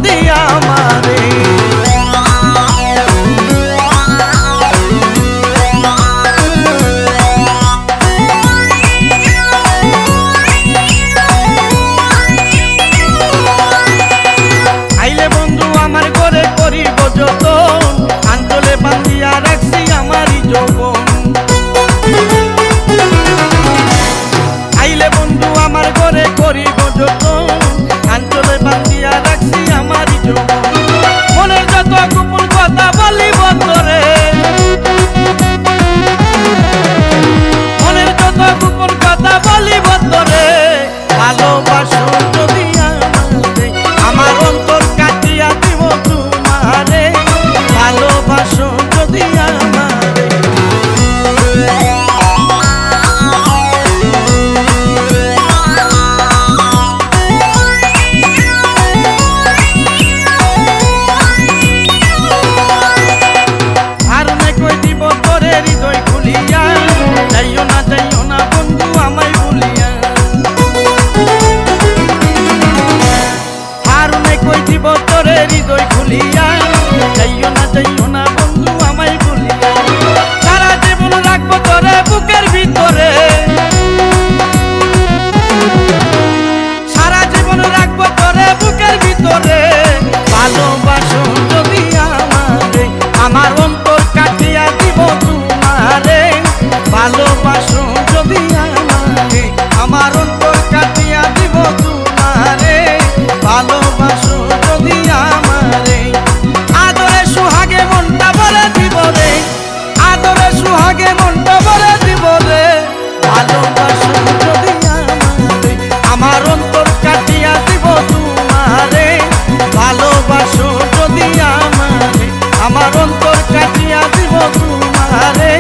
যদি আমারে আইলে বন্ধু আমার ঘরে করিব যতন আঞ্চলে বান্ধিয়া রাখছি আমারই যৌবন আইলে বন্ধু আমার ঘরে করিব যতন আঞ্চলে বান্ধিয়া রাখছি আমারই যৌবন মনের যত গোপন কথা বলিব তোরে মনের যত গোপন কথা বলিব তোরে ভালোবাসো যদি আমারে আমার অন্তর কাটিয়া দিব তোমারে ভালোবাসো যদি আমারে আর নাই কই দিব তোরে হৃদয় খুলিয়া যাইও না বন্ধু আমায় ভুলিয়া আর নাই কই দিব তোরে হৃদয় খুলিয়া যাইও না বন্ধু আমায় ভুলিয়া সারা জীবন রাখবো তোরে বুকের ভিতরে সারা জীবন রাখবো তোরে বুকের ভিতরে ভালোবাসো যদি আমারে আমার অন্তর কাটিয়া দিব তোমারে ভালোবাসো যদি আমারে আমার অন্তর কাটিয়া দিব তোমারে ভালোবাসো যদি আমারে আদরে সুহাগে মনটা ভরে দিব রে আদরে সুহাগে মনটা ভরে দিব রে ভালোবাসো যদি আমারে আমার অন্তর কাটিয়া দিব তোমারে ভালোবাসো যদি আমারে আমার অন্তর কাটিয়া দিব তোমারে